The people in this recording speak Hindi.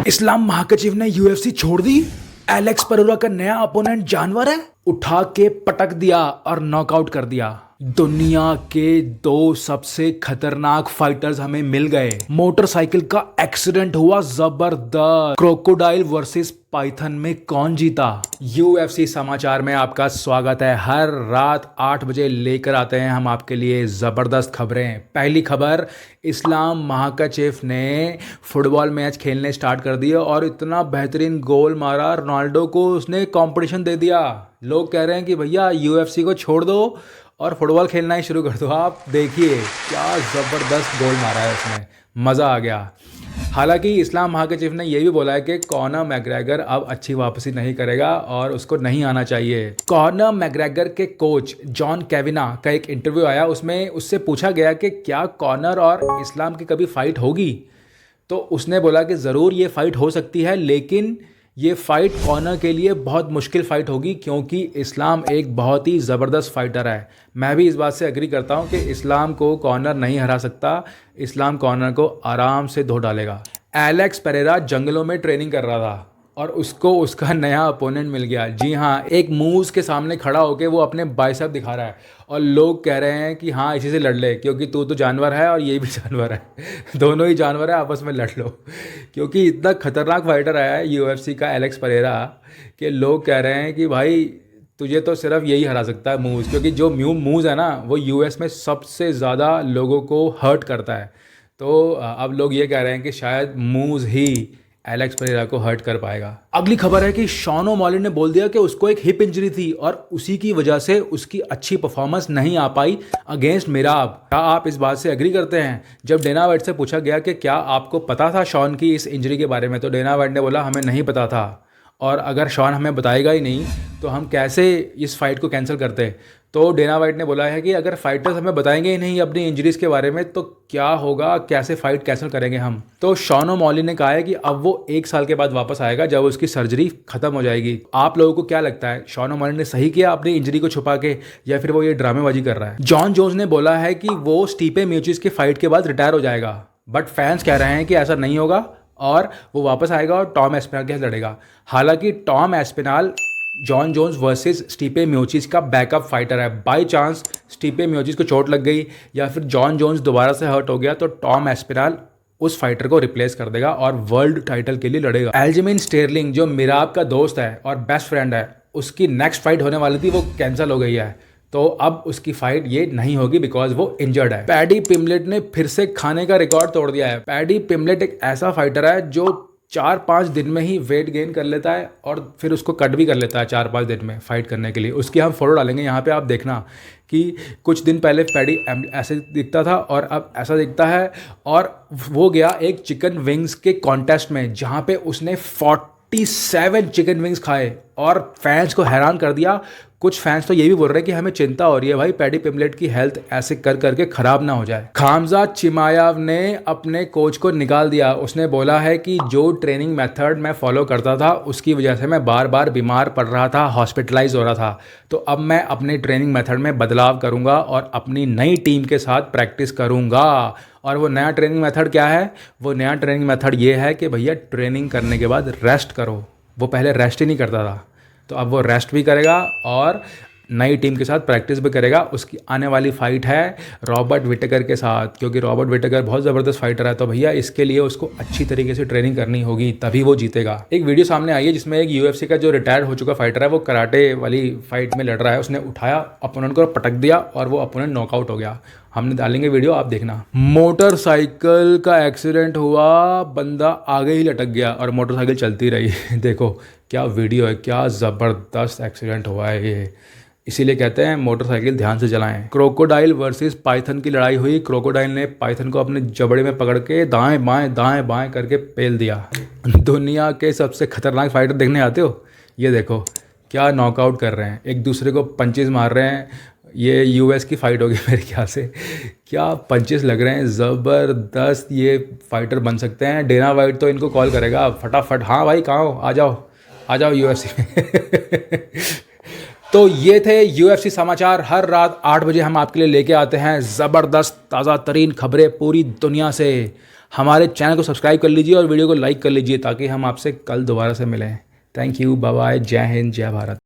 इस्लाम महासचिव ने यूएफसी छोड़ दी। एलेक्स परेरा का नया अपोनेंट जानवर है, उठा के पटक दिया और नॉकआउट कर दिया। दुनिया के दो सबसे खतरनाक फाइटर्स हमें मिल गए। मोटरसाइकिल का एक्सीडेंट हुआ जबरदस्त। क्रोकोडाइल वर्सेस पाइथन में कौन जीता? यूएफसी समाचार में आपका स्वागत है। हर रात 8 बजे लेकर आते हैं हम आपके लिए जबरदस्त खबरें। पहली खबर, इस्लाम महासचिव ने फुटबॉल मैच खेलने स्टार्ट कर दिए और इतना बेहतरीन गोल मारा, रोनाल्डो को उसने कंपटीशन दे दिया। लोग कह रहे हैं कि भैया यूएफसी को छोड़ दो और फुटबॉल खेलना ही शुरू कर दो। आप देखिए क्या ज़बरदस्त गोल मारा है उसने, मज़ा आ गया। हालांकि इस्लाम महासचिव ने यह भी बोला है कि कॉनर मैकग्रेगर अब अच्छी वापसी नहीं करेगा और उसको नहीं आना चाहिए। कॉनर मैकग्रेगर के कोच जॉन कैविना का एक इंटरव्यू आया, उसमें उससे पूछा गया कि क्या कॉनर और इस्लाम की कभी फाइट होगी, तो उसने बोला कि ज़रूर ये फाइट हो सकती है, लेकिन ये फाइट कॉनर के लिए बहुत मुश्किल फाइट होगी क्योंकि इस्लाम एक बहुत ही ज़बरदस्त फाइटर है। मैं भी इस बात से एग्री करता हूँ कि इस्लाम को कॉनर नहीं हरा सकता। इस्लाम कॉनर को आराम से धो डालेगा। एलेक्स परेरा जंगलों में ट्रेनिंग कर रहा था और उसको उसका नया अपोनेंट मिल गया। जी हाँ, एक मूस के सामने खड़ा होकर वो अपने बाइसेप दिखा रहा है और लोग कह रहे हैं कि हाँ इसी से लड़ ले, क्योंकि तू तो जानवर है और ये भी जानवर है। दोनों ही जानवर है, आपस में लड़ लो। क्योंकि इतना खतरनाक फाइटर आया है यूएफसी का एलेक्स परेरा कि लोग कह रहे हैं कि भाई तुझे तो सिर्फ यही हरा सकता है मूस, क्योंकि जो मूस है ना वो यूएस में सबसे ज़्यादा लोगों को हर्ट करता है। तो अब लोग ये कह रहे हैं कि शायद मूस ही एलेक्स परेरा को हर्ट कर पाएगा। अगली खबर है कि शॉन ओमॉली ने बोल दिया कि उसको एक हिप इंजरी थी और उसी की वजह से उसकी अच्छी परफॉर्मेंस नहीं आ पाई अगेंस्ट मिराब। क्या आप इस बात से एग्री करते हैं? जब डेना वाइट से पूछा गया कि क्या आपको पता था शॉन की इस इंजरी के बारे में, तो डेना वाइट ने बोला हमें नहीं पता था, और अगर शॉन हमें बताएगा ही नहीं तो हम कैसे इस फाइट को कैंसिल करते। तो डेना वाइट ने बोला है कि अगर फाइटर्स हमें बताएंगे ही नहीं अपनी इंजरीज के बारे में तो क्या होगा, कैसे फाइट कैंसिल करेंगे हम। तो शॉन ओमॉली ने कहा है कि अब वो 1 साल के बाद वापस आएगा जब उसकी सर्जरी खत्म हो जाएगी। आप लोगों को क्या लगता है, शॉन ओमॉली ने सही किया अपनी इंजरी को छुपा के, या फिर वो ये ड्रामेबाजी कर रहा है? जॉन जोन्स ने बोला है कि वो स्टीफे मियोचिच के फाइट के बाद रिटायर हो जाएगा, बट फैंस कह रहे हैं कि ऐसा नहीं होगा और वो वापस आएगा और टॉम एस्पिनाल के साथ लड़ेगा। हालांकि टॉम एस्पिनाल जॉन जोन्स वर्सेस स्टीफे मियोचिच का बैकअप फाइटर है। बाय चांस स्टीफे मियोचिच को चोट लग गई या फिर जॉन जोन्स दोबारा से हर्ट हो गया तो टॉम एस्पिनाल उस फाइटर को रिप्लेस कर देगा और वर्ल्ड टाइटल के लिए लड़ेगा। एल्जिमिन स्टेरलिंग जो मिराब का दोस्त है और बेस्ट फ्रेंड है, उसकी नेक्स्ट फाइट होने वाली थी, वो कैंसिल हो गई है, तो अब उसकी फाइट ये नहीं होगी बिकॉज वो इंजर्ड है। पैडी पिम्बलेट ने फिर से खाने का रिकॉर्ड तोड़ दिया है। पैडी पिम्बलेट एक ऐसा फाइटर है जो 4-5 दिन में ही वेट गेन कर लेता है और फिर उसको कट भी कर लेता है 4-5 दिन में फाइट करने के लिए। उसकी हम फोटो डालेंगे यहाँ पे, आप देखना कि कुछ दिन पहले पैडी ऐसे दिखता था और अब ऐसा दिखता है। और वो गया एक चिकन विंग्स के कॉन्टेस्ट में जहाँ पे उसने 47 चिकन विंग्स खाए और फैंस को हैरान कर दिया। कुछ फैंस तो ये भी बोल रहे हैं कि हमें चिंता हो रही है भाई पैडी पिम्बलेट की हेल्थ ऐसे कर करके खराब ना हो जाए। खामजा चिमायाव ने अपने कोच को निकाल दिया। उसने बोला है कि जो ट्रेनिंग मेथड मैं फॉलो करता था उसकी वजह से मैं बार बार बीमार पड़ रहा था, हॉस्पिटलाइज हो रहा था, तो अब मैं अपने ट्रेनिंग मेथड में बदलाव करूंगा और अपनी नई टीम के साथ प्रैक्टिस करूंगा। और वो नया ट्रेनिंग मेथड क्या है? वो नया ट्रेनिंग मेथड ये है कि भैया ट्रेनिंग करने के बाद रेस्ट करो। वो पहले रेस्ट ही नहीं करता था, तो अब वो रेस्ट भी करेगा और नई टीम के साथ प्रैक्टिस भी करेगा। उसकी आने वाली फाइट है रॉबर्ट विटेकर के साथ, क्योंकि रॉबर्ट विटेकर बहुत ज़बरदस्त फाइटर है, तो भैया इसके लिए उसको अच्छी तरीके से ट्रेनिंग करनी होगी तभी वो जीतेगा। एक वीडियो सामने आई है जिसमें एक यूएफसी का जो रिटायर्ड हो चुका फाइटर है वो कराटे वाली फाइट में लड़ रहा है। उसने उठाया अपोनेंट को, पटक दिया और वो अपोनेंट नॉकआउट हो गया। हमने डालेंगे वीडियो, आप देखना। मोटरसाइकिल का एक्सीडेंट हुआ, बंदा आगे ही लटक गया और मोटरसाइकिल चलती रही। देखो क्या वीडियो है, क्या ज़बरदस्त एक्सीडेंट हुआ है ये। इसीलिए कहते हैं मोटरसाइकिल ध्यान से चलाएं। क्रोकोडाइल वर्सेस पाइथन की लड़ाई हुई। क्रोकोडाइल ने पाइथन को अपने जबड़े में पकड़ के दाएं बाएं करके पेल दिया। दुनिया के सबसे खतरनाक फाइटर देखने आते हो? ये देखो क्या नॉकआउट कर रहे हैं, एक दूसरे को पंचेस मार रहे हैं। ये यूएस की फाइट होगी मेरे ख्याल से। क्या पंचेस लग रहे हैं, ज़बरदस्त ये फाइटर बन सकते हैं। डेना वाइट तो इनको कॉल करेगा फटाफट, हाँ भाई कहाँ हो, आ जाओ यूएफसी में। तो ये थे यूएफसी समाचार। हर रात 8 बजे हम आपके लिए लेके आते हैं ज़बरदस्त ताज़ा तरीन खबरें पूरी दुनिया से। हमारे चैनल को सब्सक्राइब कर लीजिए और वीडियो को लाइक कर लीजिए ताकि हम आपसे कल दोबारा से मिलें। थैंक यू, बाय बाय, जय हिंद, जय भारत।